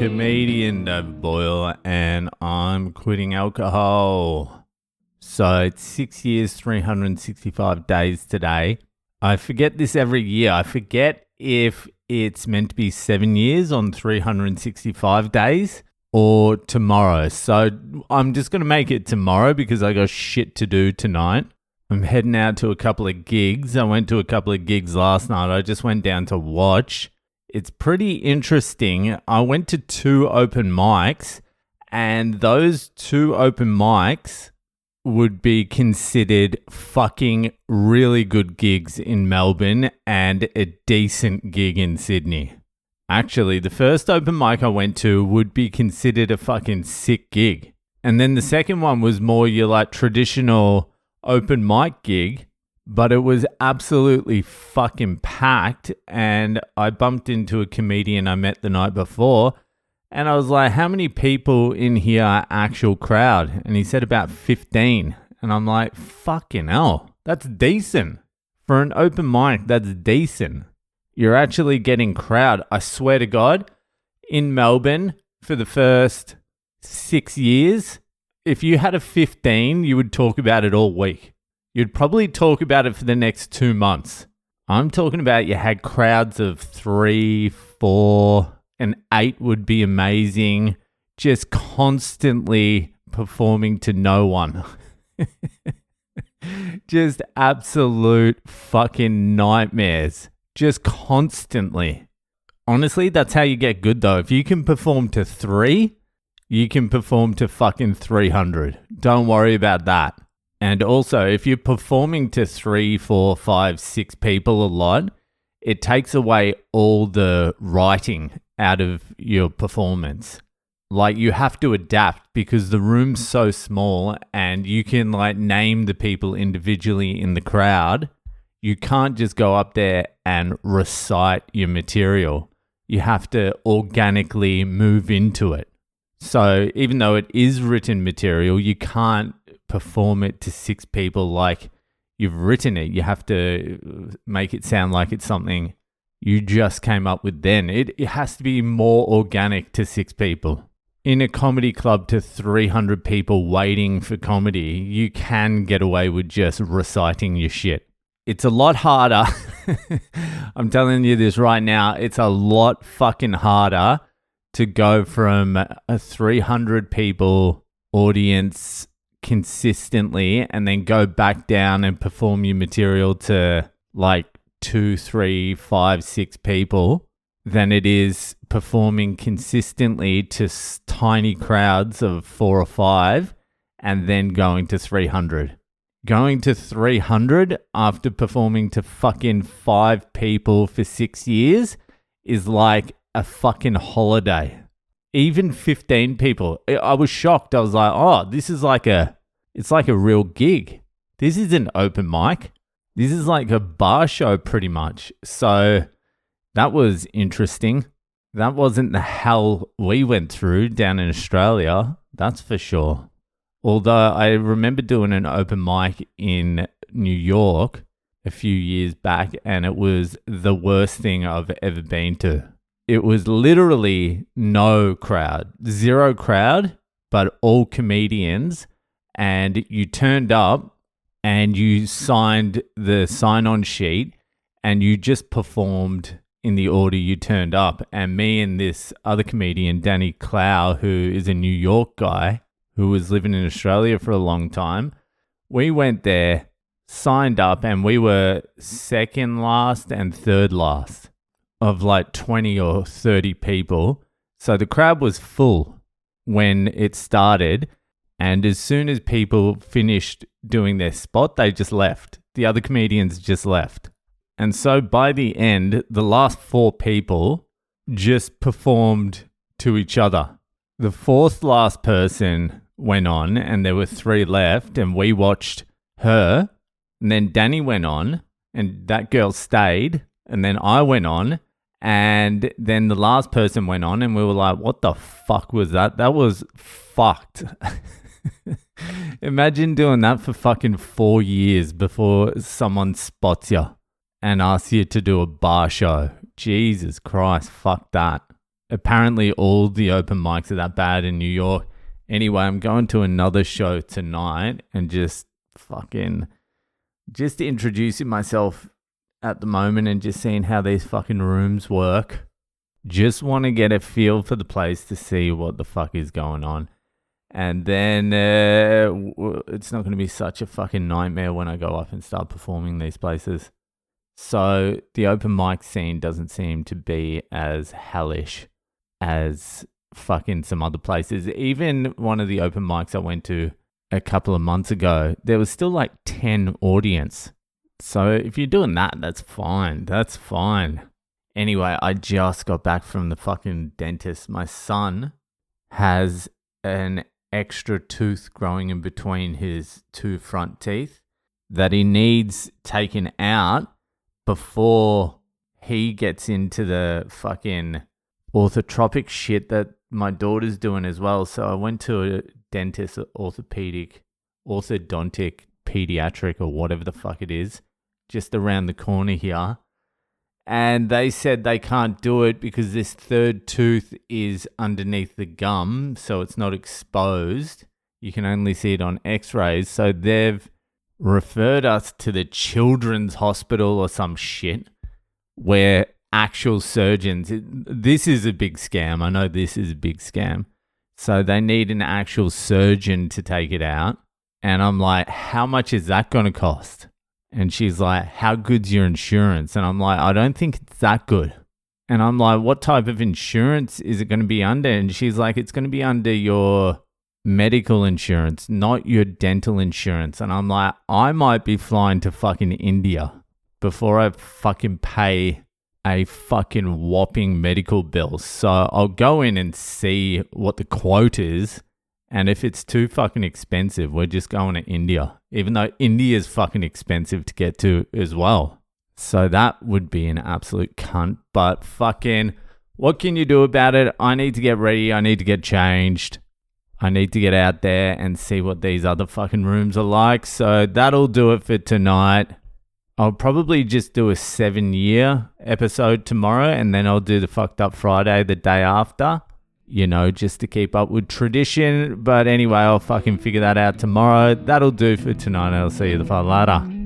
comedian Boyle, and I'm quitting alcohol. So it's 6 years, 365 days today. I forget this every year. I forget if it's meant to be 7 years on 365 days or tomorrow. So I'm just going to make it tomorrow because I got shit to do tonight. I'm heading out to a couple of gigs. I went to a couple of gigs last night. I just went down to watch. It's pretty interesting. I went to 2 open mics, and those 2 open mics would be considered fucking really good gigs in Melbourne and a decent gig in Sydney. Actually, the first open mic I went to would be considered a fucking sick gig. And then the second one was more your like traditional open mic gig, but it was absolutely fucking packed. And I bumped into a comedian I met the night before, and I was like, how many people in here are actual crowd? And he said about 15. And I'm like, fucking hell, that's decent. For an open mic, that's decent. You're actually getting crowd. I swear to God, in Melbourne for the first 6 years, if you had a 15, you would talk about it all week. You'd probably talk about it for the next 2 months. I'm talking about you had crowds of 3, 4, and 8 would be amazing. Just constantly performing to no one. Just absolute fucking nightmares. Just constantly. Honestly, that's how you get good though. If you can perform to 3, you can perform to fucking 300. Don't worry about that. And also, if you're performing to 3, 4, 5, 6 people a lot, it takes away all the writing out of your performance. Like, you have to adapt because the room's so small and you can like name the people individually in the crowd. You can't just go up there and recite your material. You have to organically move into it. So even though it is written material, you can't perform it to 6 people like you've written it. You have to make it sound like it's something you just came up with then. It has to be more organic to 6 people. In a comedy club to 300 people waiting for comedy, you can get away with just reciting your shit. It's a lot harder. I'm telling you this right now. It's a lot fucking harder to go from a 300 people audience consistently and then go back down and perform your material to like 2, 3, 5, 6 people than it is performing consistently to tiny crowds of 4 or 5 and then going to 300. Going to 300 after performing to fucking 5 people for 6 years is like a fucking holiday. Even 15 people. I was shocked. I was like, oh, it's like a real gig. This isn't open mic. This is like a bar show pretty much. So that was interesting. That wasn't the hell we went through down in Australia. That's for sure. Although I remember doing an open mic in New York a few years back, and it was the worst thing I've ever been to. It was literally no crowd, 0 crowd, but all comedians. And you turned up and you signed the sign-on sheet and you just performed in the order you turned up. And me and this other comedian, Danny Clow, who is a New York guy who was living in Australia for a long time, we went there, signed up, and we were second last and third last of like 20 or 30 people. So the crowd was full when it started. And as soon as people finished doing their spot, they just left. The other comedians just left. And so by the end, the last 4 people just performed to each other. The 4th last person went on and there were 3 left and we watched her. And then Danny went on and that girl stayed. And then I went on. And then the last person went on and we were like, what the fuck was that? That was fucked. Imagine doing that for fucking 4 years before someone spots you and asks you to do a bar show. Jesus Christ, fuck that. apparently all the open mics are that bad in New York. Anyway, I'm going to another show tonight and just introducing myself at the moment and just seeing how these fucking rooms work. Just want to get a feel for the place to see what the fuck is going on. And then it's not going to be such a fucking nightmare when I go up and start performing these places. So the open mic scene doesn't seem to be as hellish as fucking some other places. Even one of the open mics I went to a couple of months ago, there was still like 10 audience. So if you're doing that, that's fine. That's fine. Anyway, I just got back from the fucking dentist. My son has an extra tooth growing in between his two front teeth that he needs taken out before he gets into the fucking orthotropic shit that my daughter's doing as well. So I went to a dentist, orthodontic, pediatric, or whatever the fuck it is, just around the corner here. And they said they can't do it because this third tooth is underneath the gum, so it's not exposed. You can only see it on x-rays. So they've referred us to the children's hospital or some shit where actual surgeons, this is a big scam. I know this is a big scam. So they need an actual surgeon to take it out. And I'm like, how much is that going to cost? And she's like, how good's your insurance? And I'm like, I don't think it's that good. And I'm like, what type of insurance is it going to be under? And she's like, it's going to be under your medical insurance, not your dental insurance. And I'm like, I might be flying to fucking India before I fucking pay a fucking whopping medical bill. So I'll go in and see what the quote is. And if it's too fucking expensive, we're just going to India, even though India is fucking expensive to get to as well. So that would be an absolute cunt. But fucking, what can you do about it? I need to get ready. I need to get changed. I need to get out there and see what these other fucking rooms are like. So that'll do it for tonight. I'll probably just do a 7-year episode tomorrow, and then I'll do the Fucked Up Friday the day after. You know, just to keep up with tradition. But anyway, I'll fucking figure that out tomorrow. That'll do for tonight. I'll see you the fuck later.